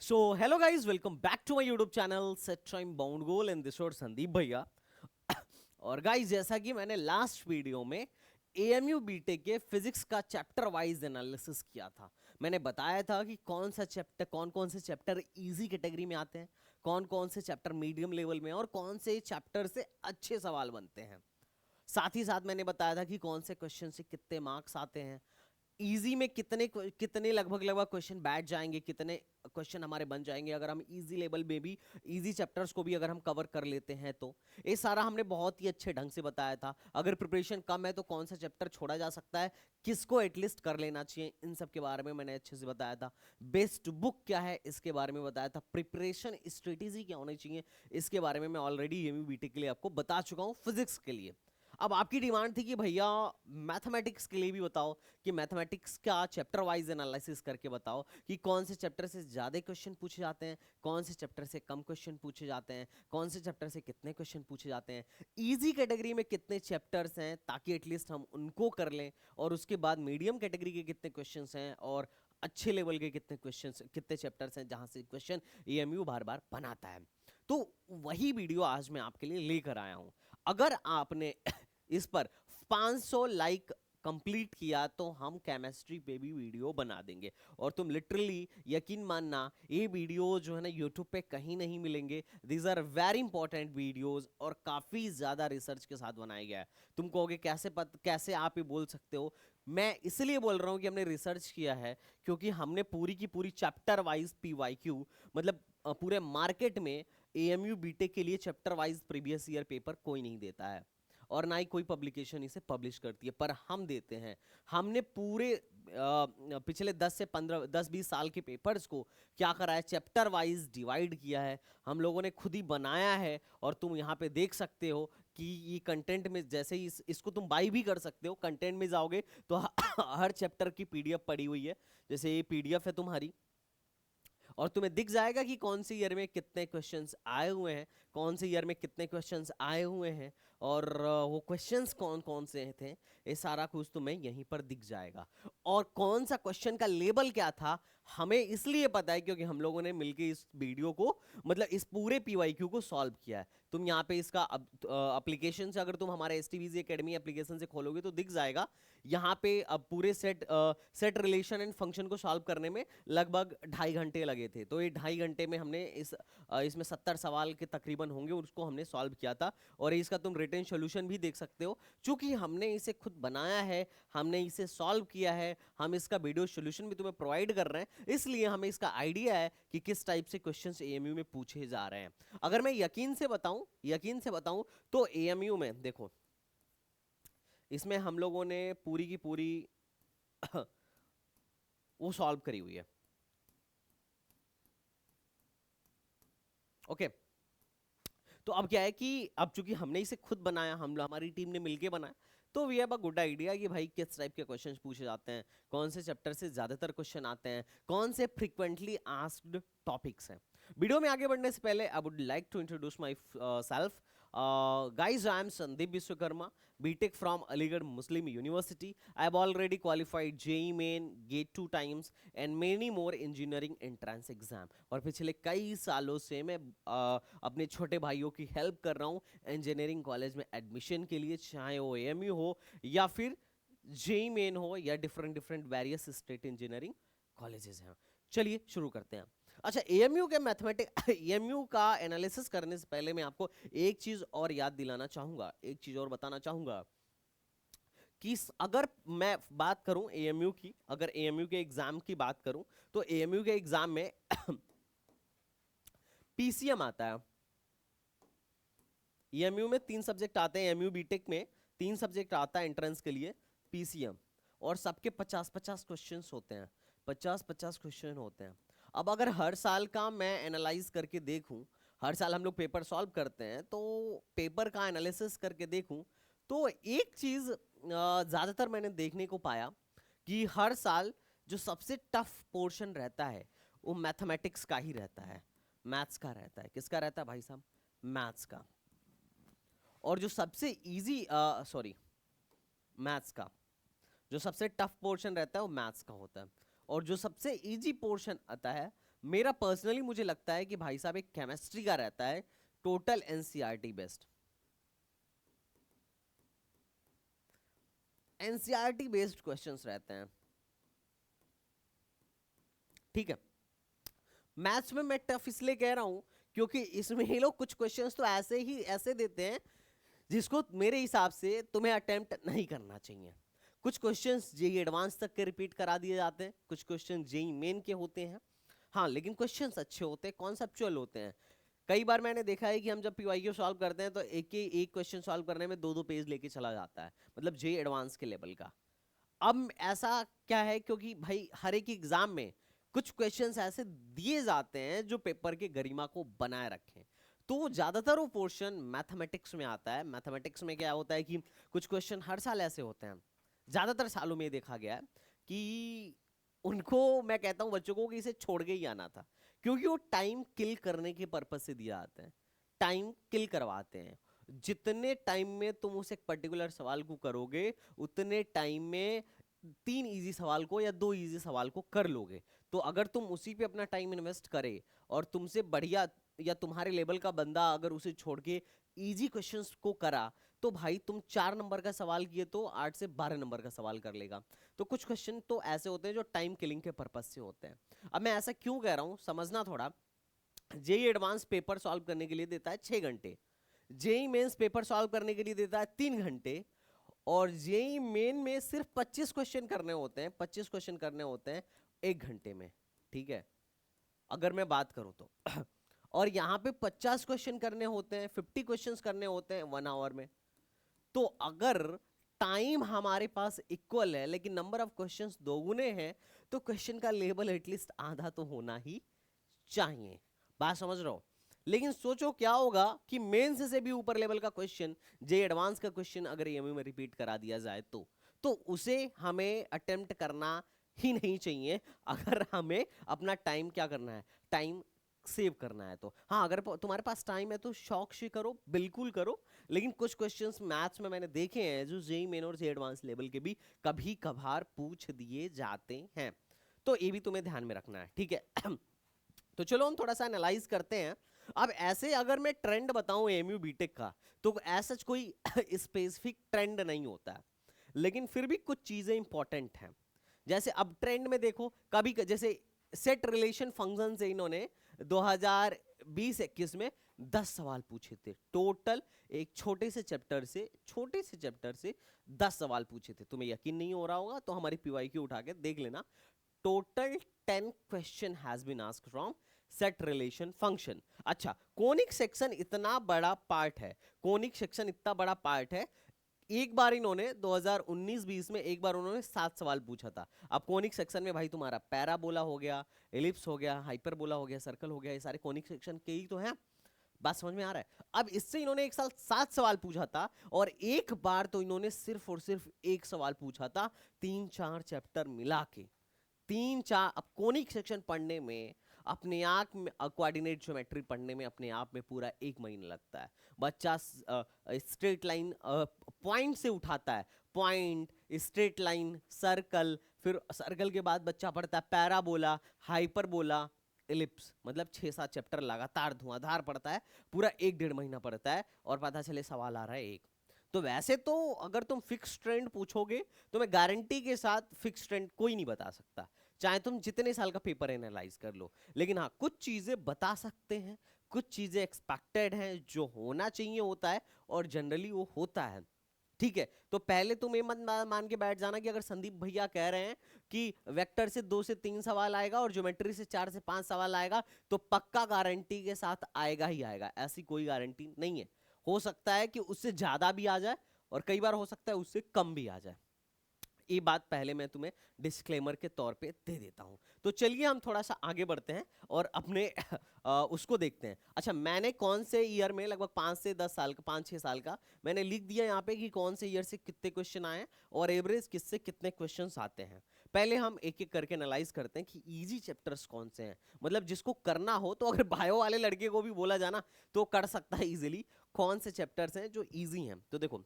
So hello guys, welcome back to my YouTube channel set time bound goal and this और संदीप भैया। और guys, जैसा कि मैंने लास्ट वीडियो में एएमयू बीटेक के फिजिक्स का चैप्टर वाइज एनालिसिस किया था। मैंने बताया था कि कौन कौन से चैप्टर इजी कैटेगरी में आते हैं, कौन कौन से चैप्टर मीडियम लेवल में और कौन से चैप्टर से अच्छे सवाल बनते हैं। साथ ही साथ मैंने बताया था कि कौन से क्वेश्चन से कितने मार्क्स आते हैं, इजी में कितने कितने लगभग लगभग क्वेश्चन बैठ जाएंगे, कितने क्वेश्चन हमारे बन जाएंगे अगर हम इजी लेवल में भी, इजी चैप्टर्स को भी अगर हम कवर कर लेते हैं। तो ये सारा हमने बहुत ही अच्छे ढंग से बताया था। अगर प्रिपरेशन कम है तो कौन सा चैप्टर छोड़ा जा सकता है, किसको एटलीस्ट कर लेना चाहिए, इन सब के बारे में मैंने अच्छे से बताया था। बेस्ट बुक क्या है इसके बारे में बताया था। प्रिपरेशन स्ट्रेटेजी क्या होनी चाहिए इसके बारे में मैं ऑलरेडी एमयू बीटेक के लिए आपको बता चुका हूँ, फिजिक्स के लिए। अब आपकी डिमांड थी कि भैया मैथमेटिक्स के लिए भी बताओ, कि मैथमेटिक्स का चैप्टर वाइज एनालिसिस करके बताओ कि कौन से चैप्टर से ज़्यादा क्वेश्चन पूछे जाते हैं, कौन से चैप्टर से कम क्वेश्चन पूछे जाते हैं, कौन से चैप्टर से कितने क्वेश्चन पूछे जाते हैं, इजी कैटेगरी में कितने चैप्टर्स हैं ताकि एटलीस्ट हम उनको कर लें, और उसके बाद मीडियम कैटेगरी के कितने क्वेश्चंस हैं, और अच्छे लेवल के कितने क्वेश्चंस, कितने चैप्टर्स हैं जहां से क्वेश्चन एएमयू बार बार बनाता है। तो वही वीडियो आज मैं आपके लिए लेकर आया हूं। अगर आपने इस पर 500 लाइक कंप्लीट किया तो हम केमिस्ट्री पे भी वीडियो बना देंगे। और तुम लिटरली यकीन मानना, ये वीडियो जो है ना यूट्यूब पे कहीं नहीं मिलेंगे। These are very important videos और काफी ज्यादा रिसर्च के साथ बनाया गया है। तुम कहोगे कैसे आप ये बोल सकते हो। मैं इसलिए बोल रहा हूँ कि हमने रिसर्च किया है, क्योंकि हमने पूरी की पूरी चैप्टर वाइज पीवाईक्यू, मतलब पूरे मार्केट में एएमयू बीटेक के लिए chapter wise previous year paper कोई नहीं देता है, और ना ही कोई पब्लिकेशन इसे पब्लिश करती है, पर हम देते हैं। हमने पूरे पिछले 10 20 साल के पेपर्स को क्या करा है, चैप्टर वाइज डिवाइड किया है, हम लोगों ने खुद ही बनाया है। और तुम यहाँ पे देख सकते हो कि ये कंटेंट में, जैसे ही इसको तुम बाई भी कर सकते हो, कंटेंट में जाओगे तो हर चैप्टर की पीडीएफ पड़ी हुई है। जैसे ये पीडीएफ है तुम्हारी, और तुम्हें दिख जाएगा कि कौन से ईयर में कितने क्वेश्चंस आए हुए हैं, कौन से ईयर में कितने क्वेश्चंस आए हुए हैं, और वो क्वेश्चंस कौन कौन से थे, ये सारा कुछ तुम्हें यहीं पर दिख जाएगा। और कौन सा क्वेश्चन का लेबल क्या था हमें इसलिए पता है क्योंकि हम लोगों ने मिलकर इस वीडियो को, मतलब इस पूरे पीवाईक्यू को सॉल्व किया है। तुम यहाँ पे इसका एप्लीकेशन से, अगर तुम हमारे एसटीवीजी एकेडमी एप्लीकेशन से खोलोगे तो दिख जाएगा। यहाँ पे अब पूरे सेट रिलेशन एंड फंक्शन को सॉल्व करने में लगभग 2.5 घंटे लगे थे। तो ये 2.5 घंटे में हमने इसमें 70 सवाल के तकरीबन होंगे, उसको हमने सॉल्व किया था। और इसका तुम रिटन सोल्यूशन भी देख सकते हो। चूंकि हमने इसे खुद बनाया है, हमने इसे सॉल्व किया है, हम इसका वीडियो सोल्यूशन भी तुम्हें प्रोवाइड कर रहे हैं, इसलिए हमें इसका आइडिया है कि किस टाइप से क्वेश्चंस एएमयू में पूछे जा रहे हैं। अगर मैं यकीन से बताऊं तो एएमयू में देखो, इसमें हम लोगों ने पूरी की पूरी वो सॉल्व करी हुई है। ओके, तो अब क्या है कि अब चूंकि हमने इसे खुद बनाया, हम हमारी टीम ने मिलके बनाया, तो we have a good idea कि भाई किस टाइप के क्वेश्चंस पूछे जाते हैं, कौन से चैप्टर से ज्यादातर क्वेश्चन आते हैं, कौन से फ्रीक्वेंटली आस्क्ड टॉपिक्स हैं। वीडियो में आगे बढ़ने से पहले I would like to introduce myself. Guys, I am Sandeep Biswakarma, BTech from Aligarh Muslim University. I have already qualified JEE Main, GATE 2 times and many more engineering entrance exam. और पिछले कई सालों से मैं अपने छोटे भाइयों की हेल्प कर रहा हूँ इंजीनियरिंग कॉलेज में एडमिशन के लिए, चाहे वो एएमयू हो या फिर जेई मेन हो या different different various state engineering colleges हैं। चलिए शुरू करते हैं। अच्छा, एएमयू के मैथमेटिक्स एएमयू का एनालिसिस करने से पहले मैं आपको एक चीज और याद दिलाना चाहूंगा, एक चीज और बताना चाहूंगा कि अगर मैं बात करूं एएमयू की, अगर एएमयू के एग्जाम की बात करूं तो एएमयू के एग्जाम में पीसीएम आता है। एएमयू में 3 सब्जेक्ट आते हैं, एएमयू बीटेक में 3 सब्जेक्ट आता है एंट्रेंस के लिए, पीसीएम, और सबके 50-50 क्वेश्चंस होते हैं, 50-50 क्वेश्चन होते हैं। अब अगर हर साल का मैं एनालाइज करके देखूं, हर साल हम लोग पेपर सॉल्व करते हैं, तो पेपर का एनालिसिस करके देखूं तो एक चीज ज्यादातर मैंने देखने को पाया कि हर साल जो सबसे टफ पोर्शन रहता है वो मैथमेटिक्स का ही रहता है, मैथ्स का रहता है। किसका रहता है भाई साहब? मैथ्स का। और जो सबसे इजी मैथ्स का जो सबसे टफ पोर्शन रहता है वो मैथ्स का होता है, और जो सबसे इजी पोर्शन आता है मेरा पर्सनली मुझे लगता है कि भाई साहब एक केमिस्ट्री का रहता है total NCERT based, NCERT based questions रहते हैं, ठीक है। मैथ्स में मैं टफ इसलिए कह रहा हूं क्योंकि इसमें ये लोग कुछ क्वेश्चंस तो ऐसे ही ऐसे देते हैं जिसको मेरे हिसाब से तुम्हें अटेम्प्ट नहीं करना चाहिए। कुछ क्वेश्चंस जेई एडवांस तक के रिपीट करा दिए जाते हैं, कुछ क्वेश्चन जेई मेन के होते हैं, हाँ लेकिन क्वेश्चंस अच्छे होते हैं, कॉन्सेप्चुअल होते हैं। कई बार मैंने देखा है कि हम जब पीवाईक्यू सॉल्व करते हैं तो एक क्वेश्चन सॉल्व करने में 2-2 पेज लेके चला जाता है, मतलब जेई एडवांस के लेवल का। अब ऐसा क्या है, क्योंकि भाई हर एक एग्जाम में कुछ क्वेश्चंस ऐसे दिए जाते हैं जो पेपर के गरिमा को बनाए रखें, तो ज्यादातर वो पोर्शन मैथमेटिक्स में आता है। मैथमेटिक्स में क्या होता है कि कुछ क्वेश्चन हर साल ऐसे होते हैं, ज्यादातर सालों में देखा गया है कि उनको मैं कहता हूं बच्चों को कि इसे छोड़ के ही आना था, क्योंकि वो टाइम किल करने के पर्पज से दिया जाते हैं, टाइम किल करवाते हैं। जितने टाइम में तुम उस एक पर्टिकुलर सवाल को करोगे उतने टाइम में 3 इजी सवाल को या 2 इजी सवाल को कर लोगे। तो अगर तुम उसी पे अपना टाइम इन्वेस्ट करे और तुमसे बढ़िया या तुम्हारे लेवल का बंदा अगर उसे छोड़ के इजी क्वेश्चंस को करा तो भाई तुम 4 नंबर का सवाल किए तो 8 से 12 नंबर का सवाल कर लेगा। तो कुछ क्वेश्चन तो ऐसे होते हैं जो टाइम किलिंग के पर्पज से होते हैं। अब मैं ऐसा क्यों कह रहा हूं समझना थोड़ा। जेई एडवांस पेपर सॉल्व करने के लिए देता है 6 घंटे, जेई मेंस पेपर सॉल्व करने के लिए देता है 3 घंटे, और जेई मेन में सिर्फ 25 क्वेश्चन करने होते हैं, 25 क्वेश्चन करने होते हैं 1 घंटे में, ठीक है अगर मैं बात करूं तो। और यहां पे 50 क्वेश्चन करने होते हैं, 50 क्वेश्चंस करने होते हैं 1 आवर में। तो अगर टाइम हमारे पास इक्वल है लेकिन नंबर ऑफ क्वेश्चंस दोगुने हैं तो क्वेश्चन का लेवल एटलीस्ट आधा तो होना ही चाहिए। बात समझ रहे हो। लेकिन सोचो क्या होगा कि मेंस से भी ऊपर लेवल का क्वेश्चन, जे एडवांस का क्वेश्चन अगर एमयू में रिपीट करा दिया जाए तो उसे हमें अटेम्प्ट करना ही नहीं चाहिए, अगर हमें अपना टाइम क्या करना है, टाइम सेव करना है। तो हाँ अगर तुम्हारे पास टाइम है तो शौक से करो, बिल्कुल करो। लेकिन कुछ क्वेश्चंस मैथ्स में मैंने देखे हैं जो जेई मेन और जे एडवांस लेवल के भी कभी कभार पूछ दिए जाते हैं, तो ये भी तुम्हें ध्यान में रखना है, ठीक है। तो चलो हम थोड़ा सा एनालाइज करते हैं। अब ऐसे अगर मैं ट्रेंड बताऊं एमयू बीटेक का तो ऐसा कोई स्पेसिफिक ट्रेंड नहीं होता है, लेकिन फिर भी कुछ चीजें इंपॉर्टेंट हैं। जैसे अब ट्रेंड में देखो कभी जैसे सेट रिलेशन फंक्शन से इन्होंने 2020-21 में 10 सवाल पूछे थे टोटल, एक छोटे से चैप्टर से 10 सवाल पूछे थे। तुम्हें यकीन नहीं हो रहा होगा तो हमारी पीवाईक्यू उठा के देख लेना। Total 10 question has been asked from set relation function. अच्छा कोनिक सेक्शन इतना बड़ा पार्ट है, कोनिक सेक्शन इतना बड़ा पार्ट है, एक बार इन्होंने 2019-20 में एक बार उन्होंने 7 सवाल पूछा था। अब कोनिक सेक्शन में भाई तुम्हारा पैराबोला हो गया, एलिप्स हो गया, हाइपरबोला हो गया, सर्कल हो गया, ये सारे कोनिक सेक्शन के ही तो हैं। बात समझ में आ रहा है। अब इससे इन्होंने एक साल 7 सवाल पूछा था और एक बार तो इन्होंने सिर्फ और सिर्फ एक सवाल पूछा था 3-4 चैप्टर मिला के। 3-4 अब कोनिक सेक्शन पढ़ने में अपने आप में कोऑर्डिनेट ज्योमेट्री पढ़ने में अपने आप में पूरा 1 महीना लगता है। बच्चा स्ट्रेट लाइन पॉइंट से उठाता है, पॉइंट, स्ट्रेट लाइन, सर्कल, फिर सर्कल के बाद बच्चा पढ़ता है पैराबोला, हाइपरबोला, एलिप्स, मतलब 6-7 चैप्टर लगातार धुआंधार पढ़ता है, पूरा 1-1.5 महीना पढ़ता है और पता चले सवाल आ रहा है एक। तो वैसे तो अगर तुम फिक्स ट्रेंड पूछोगे तो मैं गारंटी के साथ फिक्स ट्रेंड कोई नहीं बता सकता, चाहे तुम जितने साल का पेपर एनालाइज कर लो। लेकिन हाँ कुछ चीजें बता सकते हैं, कुछ चीजें एक्सपेक्टेड हैं, जो होना चाहिए होता है और जनरली वो होता है, ठीक है। तो पहले तुम ये मत मान के बैठ जाना कि अगर संदीप भैया कह रहे हैं कि वेक्टर से 2 से 3 सवाल आएगा और ज्योमेट्री से 4 से 5 सवाल आएगा तो पक्का गारंटी के साथ आएगा ही आएगा, ऐसी कोई गारंटी नहीं है। हो सकता है कि उससे ज्यादा भी आ जाए और कई बार हो सकता है उससे कम भी आ जाए। ये बात पहले मैं तुम्हें डिस्क्लेमर के तौर पे दे देता हूं। तो चलिए हम थोड़ा सा आगे बढ़ते हैं और अपने उसको देखते हैं। अच्छा मैंने कौन से ईयर में, लगभग 5 से 10 साल का, 5-6 साल का मैंने लिख दिया यहाँ पे कि कौन से ईयर से कितने क्वेश्चन आए और एवरेज किससे कितने क्वेश्चन आते हैं। पहले हम एक एक करके एनालाइज करते हैं कि इजी चैप्टर्स कौन से हैं, मतलब जिसको करना हो तो अगर बायो वाले लड़के को भी बोला जाना तो कर सकता है इजीली। कौन से चैप्टर्स हैं जो इजी हैं, तो देखो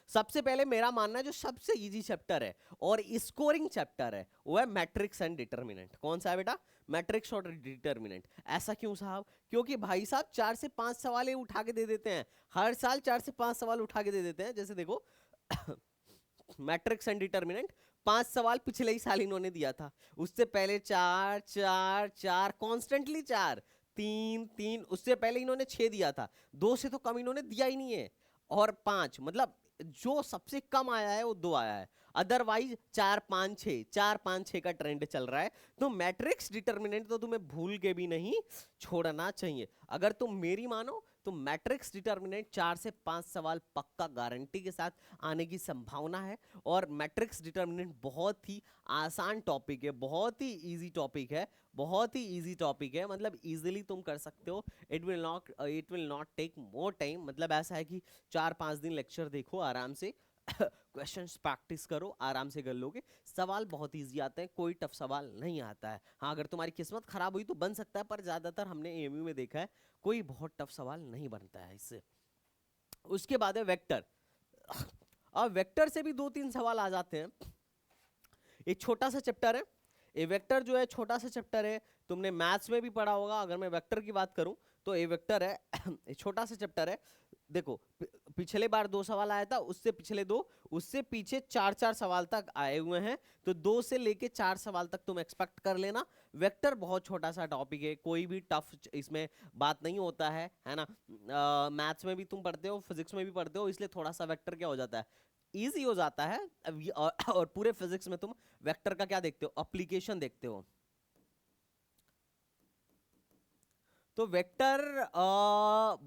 सबसे पहले मेरा मानना है जो सबसे इजी चैप्टर है और स्कोरिंग चैप्टर है वो है मैट्रिक्स एंड डिटर्मिनेंट। कौन सा है बेटा? मैट्रिक्स और डिटर्मिनेंट। ऐसा क्यों साहब? क्योंकि भाई साहब 4 से 5 सवाल उठा के दे देते हैं, हर साल 4 से 5 सवाल उठा के दे देते हैं। जैसे देखो मैट्रिक्स एंड डिटर्मिनेंट 5 सवाल पिछले ही साल इन्होंने दिया था, उससे पहले 4 4 4 कॉन्स्टेंटली 4 3 3, उससे पहले इन्होंने 6 दिया था, 2 से तो कम इन्होंने दिया ही नहीं है, और 5 मतलब जो सबसे कम आया है वो 2 आया है, अदरवाइज 4 5 6 4 5 6 का ट्रेंड चल रहा है। तो मैट्रिक्स डिटर्मिनेंट तो तुम्हें भूल के भी नहीं छोड़ना चाहिए। अगर तुम मेरी मानो तो मैट्रिक्स डिटर्मिनेंट 4 से 5 सवाल पक्का गारंटी के साथ आने की संभावना है। और मैट्रिक्स डिटर्मिनेंट बहुत ही आसान टॉपिक है, बहुत ही इजी टॉपिक है, बहुत ही इजी टॉपिक है, मतलब इजीली तुम कर सकते हो। It will not take more time. मतलब ऐसा है कि 4-5 दिन लेक्चर देखो आराम से, क्वेश्चंस प्रैक्टिस करो, आराम से कर लोगे। सवाल बहुत इजी आते हैं, कोई टफ सवाल नहीं आता है। हाँ, अगर तुम्हारी किस्मत खराब हुई तो बन सकता है, पर ज्यादातर हमने एएमयू में देखा है कोई बहुत टफ सवाल नहीं बनता है इससे। उसके बाद है वेक्टर। अब वेक्टर से भी 2-3 सवाल आ जाते हैं। एक छोटा सा चैप्टर है ए वेक्टर, जो है छोटा सा चैप्टर है, तुमने मैथ्स में भी पढ़ा होगा। अगर मैं वेक्टर की बात करूं तो ए वेक्टर है एक छोटा सा चैप्टर है। देखो पिछले बार 2 सवाल आया था, उससे पिछले 2, उससे पीछे 4-4 सवाल तक आए हुए हैं, तो 2 से लेके 4 सवाल तक तुम एक्सपेक्ट कर लेना। वेक्टर बहुत छोटा सा टॉपिक है, कोई भी टफ इसमें बात नहीं होता है ना। मैथ्स में भी तुम पढ़ते हो, फिजिक्स में भी पढ़ते हो, इसलिए थोड़ा सा वेक्टर क्या हो जाता है, इजी हो जाता है। और पूरे फिजिक्स में तुम वेक्टर का क्या देखते हो, एप्लीकेशन देखते हो। तो वेक्टर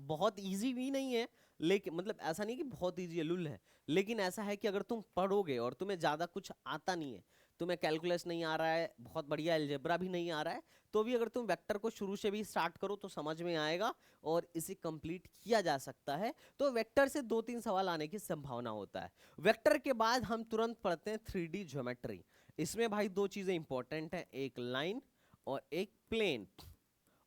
बहुत इजी भी नहीं है, लेकिन मतलब ऐसा नहीं कि बहुत इजी है, लुल है, लेकिन ऐसा है कि अगर तुम पढ़ोगे और तुम्हें ज्यादा कुछ आता नहीं है, तुम्हें कैलकुलस नहीं आ रहा है, बहुत बढ़िया अलजेब्रा भी नहीं आ रहा है, तो भी अगर तुम वेक्टर को शुरू से भी स्टार्ट करो तो समझ में आएगा और इसे कंप्लीट किया जा सकता है। तो वेक्टर से 2-3 सवाल आने की संभावना होता है। वेक्टर के बाद हम तुरंत पढ़ते हैं 3D ज्योमेट्री। इसमें भाई 2 चीजें इंपॉर्टेंट है, एक लाइन और एक प्लेन,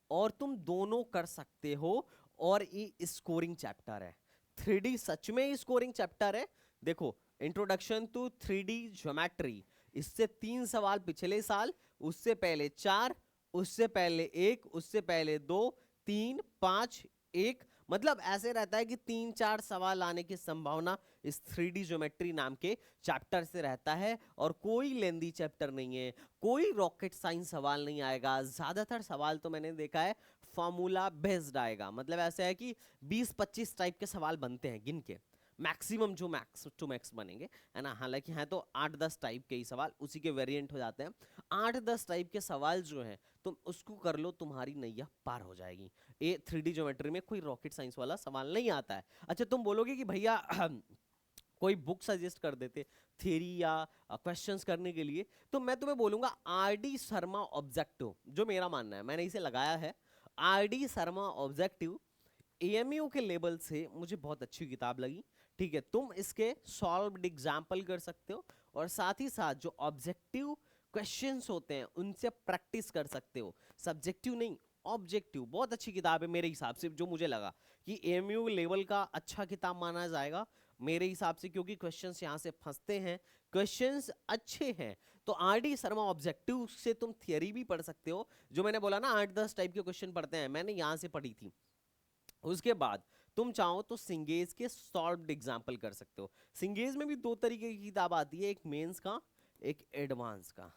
और तुम दोनों कर सकते हो। और ये स्कोरिंग चैप्टर है, 3D सच में ही स्कोरिंग चैप्टर है। देखो इंट्रोडक्शन टू 3D ज्योमेट्री, इससे 3 सवाल पिछले साल, उससे पहले 4, उससे पहले 1, उससे पहले 2, 3, 5, 1, मतलब ऐसे रहता है कि 3-4 सवाल आने की संभावना इस 3D ज्योमेट्री नाम के चैप्टर से रहता है। और कोई लेंदी चैप्टर नहीं है, कोई रॉकेट साइंस सवाल नहीं आएगा। ज्यादातर सवाल तो मैंने देखा है फॉर्मूला बेस्ड आएगा, मतलब ऐसा है कि 20-25 टाइप के सवाल बनते हैं गिन के, मैक्सिमम जो मैक्स टू मैक्स बनेंगे, है ना। हालांकि हैं तो 8-10 टाइप के ही सवाल, उसी के वेरिएंट हो जाते हैं। 8-10 टाइप के सवाल जो हैं तुम उसको कर लो, तुम्हारी नैया पार हो जाएगी। ये 3D ज्योमेट्री में कोई रॉकेट साइंस वाला सवाल नहीं आता है। अच्छा तुम बोलोगे कि भैया कोई बुक सजेस्ट कर देते थ्योरी या क्वेश्चंस करने के लिए, तो मैं तुम्हें बोलूंगा RD शर्मा ऑब्जेक्टिव, जो मेरा मानना है, मैंने इसे लगाया है। RD शर्मा ऑब्जेक्टिव AMU के लेवल से मुझे बहुत अच्छी किताब लगी। ठीक है, तुम इसके सॉल्व्ड एग्जाम्पल कर सकते हो, और साथ ही साथ जो ऑब्जेक्टिव क्वेश्चंस होते हैं उनसे प्रैक्टिस कर सकते हो, सब्जेक्टिव नहीं ऑब्जेक्टिव। बहुत अच्छी किताब है मेरे हिसाब से, जो मुझे लगा कि AMU लेवल का अच्छा किताब माना जाएगा मेरे हिसाब से, क्योंकि क्वेश्चंस यहाँ से फंसते हैं, क्वेश्चंस अच्छे हैं। तो RD शर्मा ऑब्जेक्टिव से तुम थियरी भी पढ़ सकते हो, जो मैंने बोला ना 8-10 टाइप के क्वेश्चन पढ़ते हैं, मैंने यहाँ से पढ़ी थी। उसके बाद तुम चाहो तो सिंगेज के सॉल्व्ड एग्जाम्पल कर सकते हो। सिंगेज में भी 2 तरीके की किताब आती है, एक मेंस का एक एडवांस का।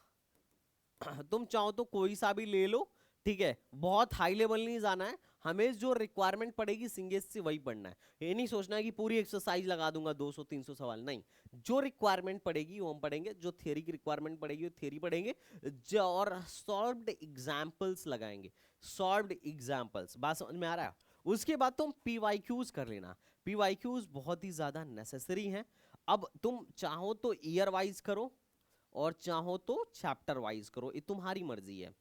तुम चाहो तो कोई सा भी ले लो, ठीक है, बहुत हाई लेवल नहीं जाना है, हमें जो रिक्वायरमेंट पड़ेगी सिंगेज से वही पढ़ना है। ये नहीं सोचना है कि पूरी एक्सरसाइज लगा दूंगा 200-300 सवाल, नहीं, जो रिक्वायरमेंट पड़ेगी वो हम पढ़ेंगे, जो थियरी की रिक्वायरमेंट पड़ेगी वो थियरी पढ़ेंगे, जो और सॉल्व्ड एग्जाम्पल्स लगाएंगे, सॉल्व्ड एग्जाम्पल्स। बात समझ में आ रहा है? उसके बाद तुम PYQs कर लेना, PYQs बहुत ही ज्यादा नेसेसरी हैं। अब तुम चाहो तो ईयर वाइज करो और चाहो तो चैप्टर वाइज करो, ये तुम्हारी मर्जी है।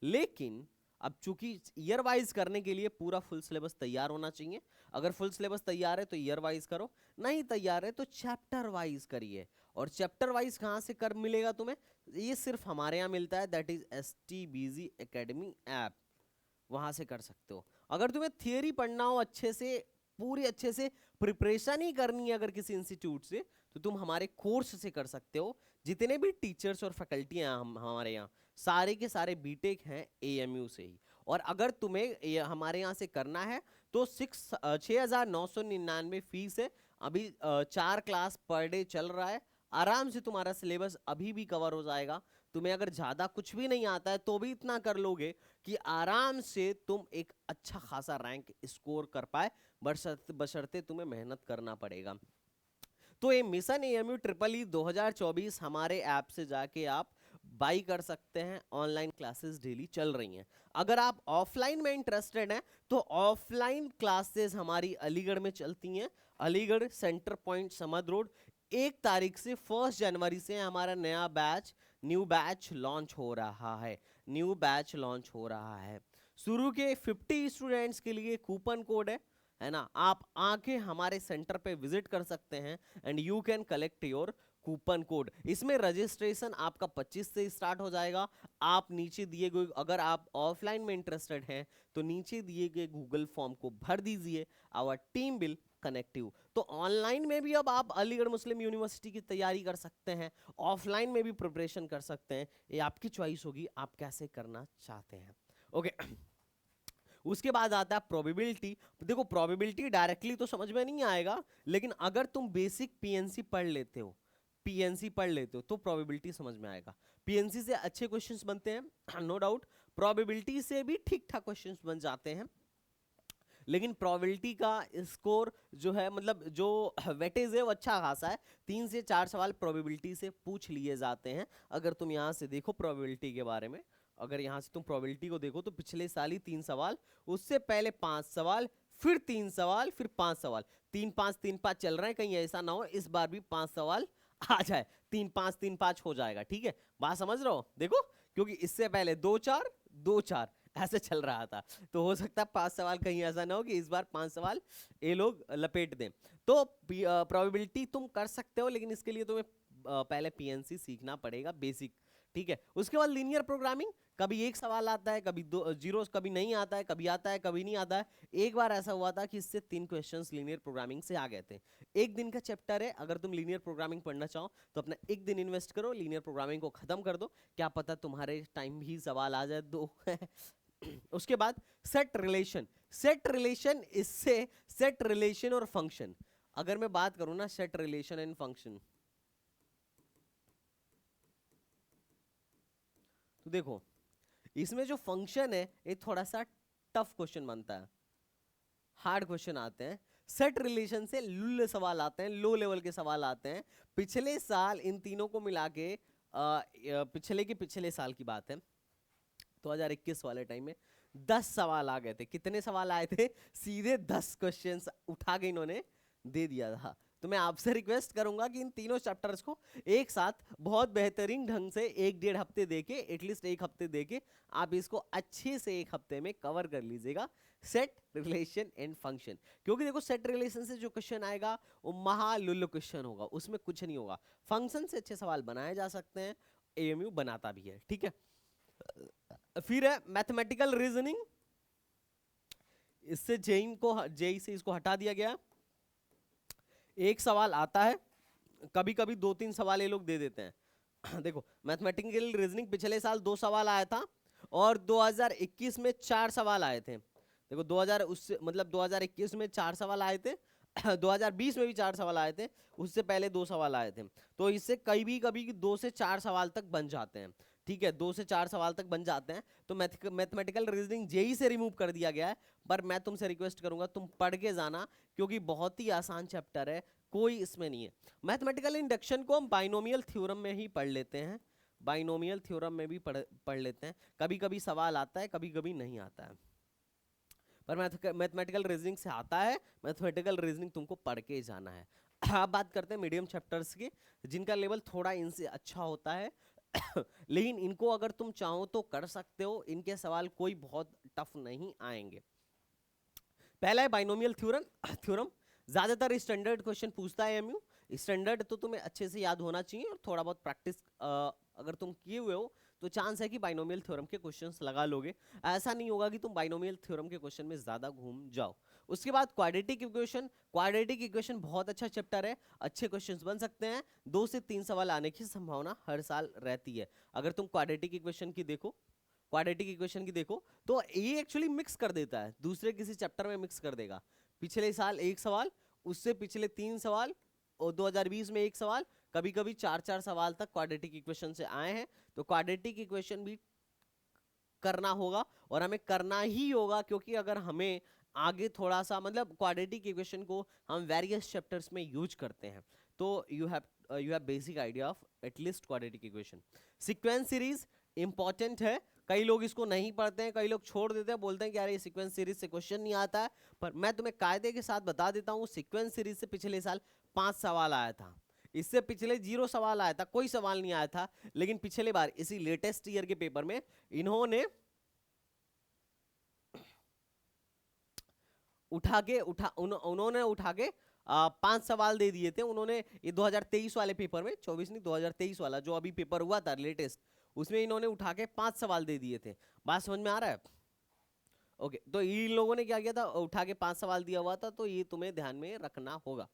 लेकिन अब चूंकि ईयर वाइज करने के लिए पूरा फुल सिलेबस तैयार होना चाहिए। अगर फुल सिलेबस तैयार है तो ईयर वाइज करो, नहीं तैयार है तो चैप्टर वाइज करिए। और चैप्टर वाइज कहाँ से कर मिलेगा तुम्हें? ये सिर्फ हमारे यहाँ मिलता है, that is STBZ academy app, वहां से कर सकते हो। अगर तुम्हें थियरी पढ़ना हो अच्छे से, पूरी अच्छे से प्रिपरेशन ही करनी है अगर किसी इंस्टीट्यूट से, तो तुम हमारे कोर्स से कर सकते हो। जितने भी टीचर्स और फैकल्टी हैं हमारे यहाँ, सारे के सारे बीटेक हैं एएमयू से ही। और अगर तुम्हें हमारे यहाँ से करना है तो 6,999 फीस है। अभी 4 क्लास पर डे चल रहा है, आराम से तुम्हारा सिलेबस अभी भी कवर हो जाएगा। तुम्हें अगर ज्यादा कुछ भी नहीं आता है तो भी इतना कर लोगे कि आराम से तुम एक अच्छा खासा रैंक स्कोर कर पाए, बशर्ते तुम्हें मेहनत करना पड़ेगा। तो ये मिशन एएमयू ट्रिपल ई 2024 हमारे ऐप से जाके आप बाई कर सकते हैं। ऑनलाइन क्लासेस डेली चल रही हैं। अगर आप ऑफलाइन में इंटरेस्टेड हैं तो ऑफलाइन क्लासेस हमारी अलीगढ़ में चलती हैं, Aligarh centre point Samad road. 1 तारीख से 1 जनवरी से हमारा न्यू बैच लॉन्च हो रहा है। न्यू बैच लॉन्च हो रहा है। शुरू के 50 स्टूडेंट्स के लिए कूपन कोड है ना, आप आके हमारे सेंटर पे विजिट कर सकते हैं and you can collect your coupon code. इसमें रजिस्ट्रेशन आपका 25 से स्टार्ट हो जाएगा। आप नीचे दिए गए, अगर आप ऑफलाइन में इंटरेस्टेड हैं तो नीचे दिए गए गूगल फॉर्म को भर दीजिए, our team will connect you. तो ऑनलाइन में भी अब आप अलीगढ़ मुस्लिम यूनिवर्सिटी की तैयारी कर सकते हैं, ऑफलाइन में भी प्रिपरेशन कर सकते हैं। ये आपकी चॉइस होगी आप कैसे करना चाहते हैं। ओके उसके बाद आता है प्रोबेबिलिटी। देखो प्रोबेबिलिटी डायरेक्टली तो समझ में नहीं आएगा, लेकिन अगर तुम बेसिक पीएनसी पढ़ लेते हो, तो प्रोबेबिलिटी समझ में आएगा। पीएनसी से अच्छे क्वेश्चंस बनते हैं नो डाउट, प्रोबेबिलिटी से भी ठीक ठाक क्वेश्चंस बन जाते हैं, लेकिन प्रोबेबिलिटी का स्कोर जो है, मतलब जो वेटेज है वो अच्छा खासा है। 3 से 4 सवाल प्रोबेबिलिटी से पूछ लिए जाते हैं। अगर तुम यहाँ से देखो प्रोबेबिलिटी के बारे में, अगर यहाँ से तुम प्रोबेबिलिटी को देखो तो पिछले साल ही 3 सवाल, उससे पहले 5 सवाल, फिर 3 सवाल, फिर 5 सवाल, 3-5 चल रहे हैं। कहीं ऐसा ना हो इस बार भी 5 सवाल आ जाए, 3-5 हो जाएगा। ठीक है, बात समझ रहे हो? देखो क्योंकि इससे पहले 2-4 ऐसे चल रहा था, तो हो सकता है 5 सवाल कहीं ऐसा ना हो कि इस बार 5 सवाल ये लोग लपेट दें। तो प्रोबेबिलिटी तुम कर सकते हो, लेकिन इसके लिए तुम्हें पहले पीएनसी सीखना पड़ेगा बेसिक। ठीक है, उसके बाद लीनियर प्रोग्रामिंग, कभी एक सवाल आता है, कभी 2 जीरो, कभी नहीं आता है, कभी आता है, कभी नहीं आता है। एक बार ऐसा हुआ था कि इससे 3 क्वेश्चंस लीनियर प्रोग्रामिंग से आ गए थे। 1 दिन का चैप्टर है, अगर तुम लीनियर प्रोग्रामिंग पढ़ना चाहो तो अपना 1 दिन इन्वेस्ट करो, लीनियर प्रोग्रामिंग को खत्म कर दो, क्या पता तुम्हारे टाइम भी सवाल आ जाए 2 उसके बाद सेट रिलेशन, इससे सेट रिलेशन और फंक्शन, अगर मैं बात करूं ना सेट रिलेशन एंड फंक्शन, तो देखो इसमें जो फंक्शन है ये थोड़ा सा टफ क्वेश्चन बनता है, हार्ड क्वेश्चन आते हैं। सेट रिलेशन से लुल्ले सवाल आते हैं, लो लेवल के सवाल आते हैं। पिछले साल इन तीनों को मिला के पिछले साल की बात है, 2021 वाले टाइम में 10 सवाल आ गए थे। कितने सवाल आए थे? सीधे 10 क्वेश्चंस उठा के इन्होंने दे दिया था। तो मैं आपसे रिक्वेस्ट करूंगा कि इन तीनों चैप्टर्स को एक साथ बहुत बेहतरीन ढंग से 1-1.5 हफ्ते देके, एटलीस्ट 1 हफ्ते देके आप इसको अच्छे से 1 हफ्ते में कवर कर लीजिएगा, सेट रिलेशन एंड फंक्शन। क्योंकि देखो सेट रिलेशन से जो क्वेश्चन आएगा वो महालुल्ल क्वेश्चन होगा, उसमें कुछ नहीं होगा। फंक्शन से अच्छे सवाल बनाए जा सकते हैं, एएमयू बनाता भी है। ठीक है, फिर है मैथमेटिकल रीजनिंग, इससे जेई से इसको हटा दिया गया। एक सवाल आता है, कभी कभी 2-3 सवाल ये लोग दे देते हैं देखो मैथमेटिकल रीजनिंग पिछले साल 2 सवाल आया था और 2021 में 4 सवाल आए थे। देखो 2021 में 4 सवाल आए थे 2020 में भी 4 सवाल आए थे, उससे पहले 2 सवाल आए थे। तो इससे कभी कभी 2 से 4 सवाल तक बन जाते हैं। ठीक है, 2 से 4 सवाल तक बन जाते हैं। तो मैथमेटिकल रीजनिंग जेई से रिमूव कर दिया गया है, पर मैं तुमसे रिक्वेस्ट करूंगा तुम पढ़ के जाना, क्योंकि बहुत ही आसान चैप्टर है, कोई इसमें नहीं है। मैथमेटिकल इंडक्शन को हम बाइनोमियल थ्योरम में ही पढ़ लेते हैं, बाइनोमियल थ्योरम में भी पढ़ लेते हैं। कभी कभी सवाल आता है, कभी कभी नहीं आता है, पर मैथमेटिकल रीजनिंग से आता है। मैथमेटिकल रीजनिंग तुमको पढ़ के जाना है। अब बात करते हैं मीडियम चैप्टर्स की, जिनका लेवल थोड़ा इनसे अच्छा होता है लेकिन इनको अगर तुम चाहो तो कर सकते हो, इनके सवाल कोई बहुत टफ नहीं आएंगे। पहला है बाइनोमियल थ्योरम। ज्यादातर स्टैंडर्ड क्वेश्चन पूछता है एमयू। स्टैंडर्ड तो तुम्हें अच्छे से याद होना चाहिए और थोड़ा बहुत प्रैक्टिस अगर तुम किए हुए हो तो चांस है कि बाइनोमियल थ्योरम के क्वेश्चंस लगा लोगे। ऐसा नहीं होगा कि तुम बाइनोमियल थ्योरम के क्वेश्चन में ज्यादा घूम जाओ। उसके बाद क्वाड्रेटिक इक्वेशन। क्वाड्रेटिक इक्वेशन बहुत अच्छा चैप्टर है, अच्छे क्वेश्चंस बन सकते हैं, 2 से 3 सवाल आने की संभावना हर साल रहती है। अगर तुम क्वाड्रेटिक इक्वेशन की देखो, क्वाड्रेटिक इक्वेशन की देखो तो ये एक्चुअली मिक्स कर देता है, दूसरे किसी चैप्टर में मिक्स कर देगा। पिछले साल एक सवाल, उससे पिछले 3 सवाल, और 2020 में एक सवाल, कभी कभी 4-4 सवाल तक क्वाड्रेटिक इक्वेशन से आए हैं। तो क्वाड्रेटिक इक्वेशन भी करना होगा, और हमें करना ही होगा, क्योंकि अगर हमें आगे थोड़ा सा मतलब क्वाड्रेटिक इक्वेशन को हम वेरियस चैप्टर्स में यूज करते हैं, तो you have basic idea of at least quadratic equation. Sequence series important है, कई लोग इसको नहीं पढ़ते हैं, कई लोग छोड़ देते हैं, बोलते हैं कि यार ये सीक्वेंस सीरीज से क्वेश्चन नहीं आता है। पर मैं तुम्हें कायदे के साथ बता देता हूँ, सीक्वेंस सीरीज से पिछले साल 5 सवाल आया था, इससे पिछले 0 सवाल आया था, कोई सवाल नहीं आया था। लेकिन पिछले बार इसी लेटेस्ट ईयर के पेपर में इन्होंने उन्होंने उठा के 5 सवाल दे दिए थे उन्होंने। ये 2023 वाले पेपर में, 24 नहीं 2023 वाला जो अभी पेपर हुआ था लेटेस्ट, उसमें इन्होंने उठा के 5 सवाल दे दिए थे। बात समझ में आ रहा है? ओके, तो इन लोगों ने क्या किया था, उठा के 5 सवाल दिया हुआ था, तो ये तुम्हें ध्यान में रखना होगा।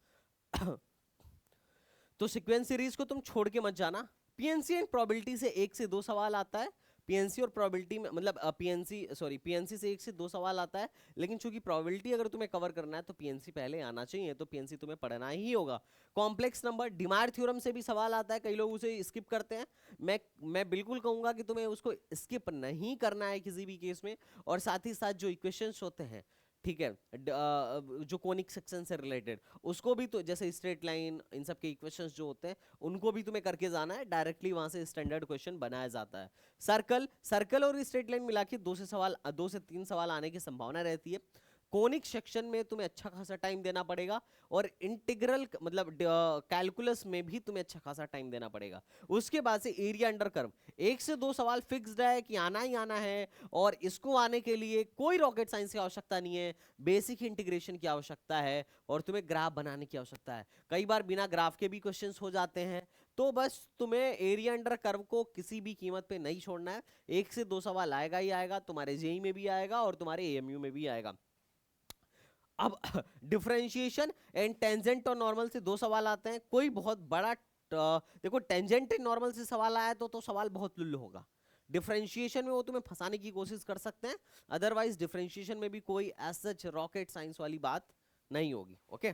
तो सीक्वेंस सीरीज को तुम छोड़ के मत जाना। पीएनसी एंड प्रोबेबिलिटी से 1 से 2 सवाल आता है, पीएनसी और प्रोबेबिलिटी में मतलब पीएनसी से 1 से 2 सवाल आता है, लेकिन चूंकि प्रोबेबिलिटी अगर तुम्हें कवर करना है तो पीएनसी पहले आना चाहिए, तो पीएनसी तुम्हें पढ़ना ही होगा। कॉम्प्लेक्स नंबर, डिमायर थ्योरम से भी सवाल आता है, कई लोग उसे स्किप करते हैं। मैं बिल्कुल कहूंगा कि तुम्हें उसको स्किप नहीं करना है किसी भी केस में। और साथ ही साथ जो इक्वेशंस होते हैं, ठीक है, जो कोनिक सेक्शन से रिलेटेड, उसको भी तो जैसे स्ट्रेट लाइन, इन सब के इक्वेशंस जो होते हैं उनको भी तुम्हें करके जाना है, डायरेक्टली वहां से स्टैंडर्ड क्वेश्चन बनाया जाता है। सर्कल और स्ट्रेट लाइन मिला के 2 से 3 सवाल आने की संभावना रहती है। कोनिक सेक्शन में तुम्हें अच्छा खासा टाइम देना पड़ेगा, और इंटीग्रल मतलब कैलकुलस में भी तुम्हें अच्छा खासा टाइम देना पड़ेगा। उसके बाद से एरिया अंडर कर्व, 1 से 2 सवाल फिक्स्ड है कि आना ही आना है, और इसको आने के लिए कोई रॉकेट साइंस की आवश्यकता नहीं है, बेसिक इंटीग्रेशन की आवश्यकता है, और तुम्हें ग्राफ बनाने की आवश्यकता है। कई बार बिना ग्राफ के भी क्वेश्चंस हो जाते हैं, तो बस तुम्हें एरिया अंडर कर्व को किसी भी कीमत पे नहीं छोड़ना है। 1 से 2 सवाल आएगा ही आएगा, तुम्हारे जेई में भी आएगा और तुम्हारे एएमयू में भी आएगा। अब डिफरेंशिएशन एंड टेंजेंट और नॉर्मल से 2 सवाल आते हैं, कोई बहुत बड़ा देखो टेंजेंट एंड नॉर्मल से सवाल आया तो सवाल बहुत लुल्लु होगा। डिफरेंशिएशन में वो तुम्हें फंसाने की कोशिश कर सकते हैं, अदरवाइज डिफरेंशिएशन में भी कोई सच रॉकेट साइंस वाली बात नहीं होगी। ओके,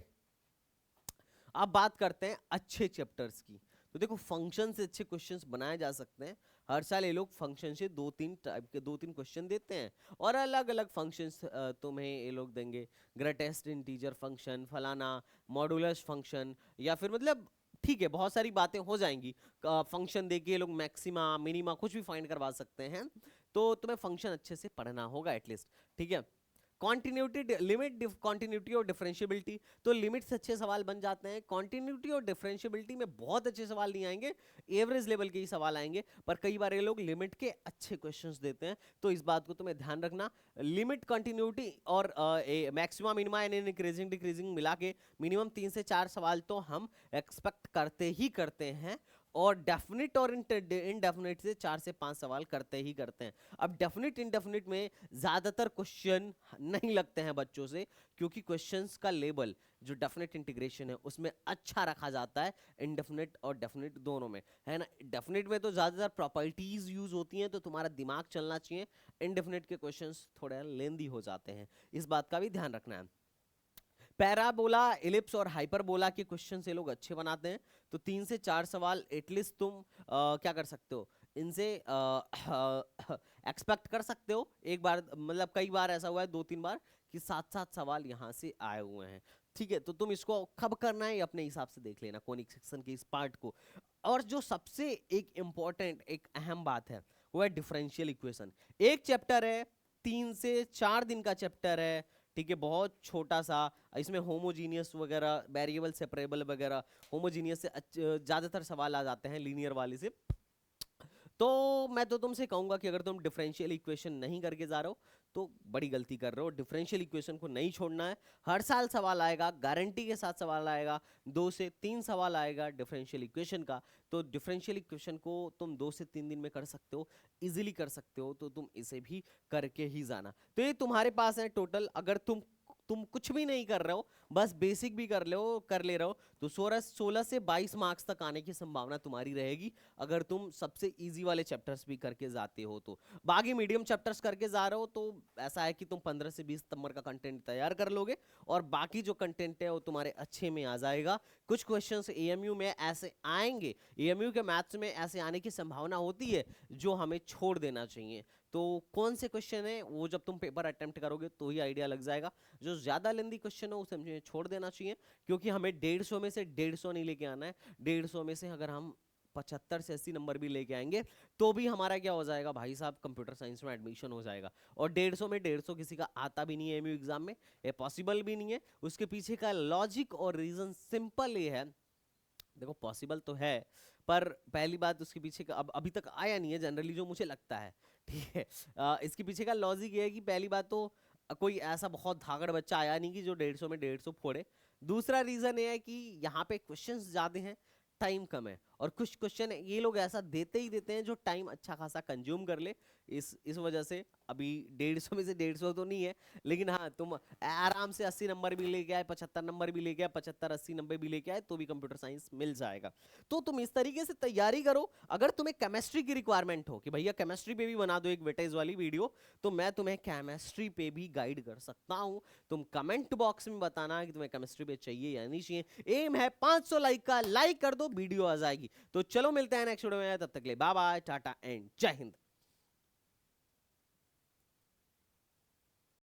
अब बात करते हैं अच्छे चैप्टर्स की। तो देखो फंक्शन से अच्छे क्वेश्चंस बनाए जा सकते हैं। हर साल ये लोग फंक्शन से 2-3 टाइप के 2-3 क्वेश्चन देते हैं, और अलग अलग फंक्शंस तुम्हें ये लोग देंगे। ग्रेटेस्ट इंटीजर फंक्शन, फलाना मॉडुलस फंक्शन, या फिर मतलब ठीक है बहुत सारी बातें हो जाएंगी। फंक्शन देके ये लोग मैक्सिमा मिनिमा कुछ भी फाइंड करवा सकते हैं, तो तुम्हें फंक्शन अच्छे से पढ़ना होगा एटलीस्ट। ठीक है, कॉन्टिन्यूटी, लिमिट, कॉन्टिन्यूटी और डिफरेंशियबिलिटी, तो लिमिट से अच्छे सवाल बन जाते हैं। कॉन्टिन्यूटी और डिफरेंशियबिलिटी में बहुत अच्छे सवाल नहीं आएंगे, एवरेज लेवल के ही सवाल आएंगे, पर कई बार ये लोग लिमिट के अच्छे क्वेश्चंस देते हैं, तो इस बात को तुम्हें ध्यान रखना। लिमिट, कॉन्टिन्यूटी और मैक्सिमम मिनिमा यानी इंक्रीजिंग डिक्रीजिंग मिला के मिनिमम 3 से 4 सवाल तो हम एक्सपेक्ट करते ही करते हैं, और डेफिनिट और इनडेफिनिट से 4 से 5 सवाल करते ही करते हैं। अब डेफिनिट इनडेफिनिट में ज्यादातर क्वेश्चन नहीं लगते हैं बच्चों से, क्योंकि क्वेश्चंस का लेवल जो डेफिनेट इंटीग्रेशन है उसमें अच्छा रखा जाता है, इनडेफिनिट और डेफिनिट दोनों में, है ना। डेफिनिट में तो ज्यादातर प्रॉपर्टीज यूज होती हैं, तो तुम्हारा दिमाग चलना चाहिए। इनडेफिनिट के क्वेश्चंस थोड़े लेंदी हो जाते हैं, इस बात का भी ध्यान रखना है। पैराबोला, इलिप्स और हाइपरबोला के क्वेश्चन ये लोग अच्छे बनाते हैं, तो 3 से 4 सवाल एटलीस्ट तुम क्या कर सकते हो, इनसे एक्सपेक्ट कर सकते हो। एक बार मतलब कई बार ऐसा हुआ है 2-3 बार कि 7-7 सवाल यहाँ से आए हुए हैं। ठीक है, तो तुम इसको कब करना है अपने हिसाब से देख लेना, कोनिक सेक्शन के इस पार्ट को। और जो सबसे एक इम्पॉर्टेंट एक अहम बात है वो है डिफरेंशियल इक्वेशन। एक चैप्टर है, 3 से 4 दिन का चैप्टर है, ठीक है, बहुत छोटा सा। इसमें होमोजीनियस वगैरह, वेरिएबल सेपरेबल वगैरह, होमोजीनियस से ज्यादातर सवाल आ जाते हैं, लीनियर वाले से तो मैं तो तुमसे कहूंगा कि अगर तुम डिफरेंशियल इक्वेशन नहीं करके जा रहे हो तो बड़ी गलती कर रहे हो। डिफरेंशियल इक्वेशन को नहीं छोड़ना है। हर साल सवाल आएगा, गारंटी के साथ सवाल आएगा, 2 से 3 सवाल आएगा डिफरेंशियल इक्वेशन का। तो डिफरेंशियल इक्वेशन को तुम 2 से 3 दिन में कर सकते हो, इजीली कर सकते हो, तो तुम इसे भी करके ही जाना। तो ये तुम्हारे पास है टोटल। अगर तुम कुछ भी नहीं कर रहे हो, बस बेसिक भी कर ले रहे हो, तो 16 से 22 मार्क्स तक आने की संभावना तुम्हारी रहेगी, अगर तुम सबसे इजी वाले चैप्टर्स भी करके जाते हो तो। बाकी मीडियम चैप्टर्स करके जा रहे हो तो ऐसा है कि तुम 15 से 20 नंबर का कंटेंट तैयार कर लोगे, और बाकी जो कंटेंट है वो तुम्हारे अच्छे में आ जाएगा। कुछ क्वेश्चंस एएमयू में ऐसे आएंगे, एएमयू के मैथ्स में ऐसे आने की संभावना होती है जो हमें छोड़ देना चाहिए। तो कौन से क्वेश्चन है वो जब तुम पेपर अटेम्प्ट करोगे तो ही आइडिया लग जाएगा। जो ज्यादा लेंदी क्वेश्चन है उसे हमें छोड़ देना चाहिए, क्योंकि हमें 150 में से 150 नहीं लेके आना है। 150 में से अगर हम 75 से 80 नंबर भी लेके आएंगे तो भी हमारा क्या हो जाएगा भाई साहब, कंप्यूटर साइंस में एडमिशन हो जाएगा। और 150 में 150 किसी का आता भी नहीं है एमयू एग्जाम में, ये पॉसिबल भी नहीं है। उसके पीछे का लॉजिक और रीजन सिंपल ये है, देखो पॉसिबल तो है पर पहली बात उसके पीछे का अब अभी तक आया नहीं है जनरली, जो मुझे लगता है, ठीक है। इसके पीछे का लॉजिक ये है कि पहली बात तो कोई ऐसा बहुत धाकड़ बच्चा आया नहीं कि जो 150 में 150 फोड़े। दूसरा रीजन ये है कि यहाँ पे क्वेश्चंस ज्यादा हैं, टाइम कम है, और कुछ क्वेश्चन ये लोग ऐसा देते ही देते हैं जो टाइम अच्छा खासा कंज्यूम कर ले। इस वजह से अभी 150 में से 150 तो नहीं है, लेकिन हाँ तुम आराम से 80 नंबर भी लेके आए, 75 नंबर भी लेके आए, 75 80 90 भी लेके आए तो भी कंप्यूटर साइंस मिल जाएगा। तो तुम इस तरीके से तैयारी करो। अगर तुम्हें केमिस्ट्री की रिक्वायरमेंट हो कि भैया केमिस्ट्री पे भी बना दो एक वेटेज वाली वीडियो, तो मैं तुम्हें केमिस्ट्री पे भी गाइड कर सकता हूँ। तुम कमेंट बॉक्स में बताना कि तुम्हें केमिस्ट्री पे चाहिए या नहीं चाहिए। एम है 500 लाइक का, लाइक कर दो वीडियो आ जाएगी। तो चलो मिलते हैं नेक्स्ट वीडियो में, तब तक के लिए बाय बाय, टाटा एंड जय हिंद।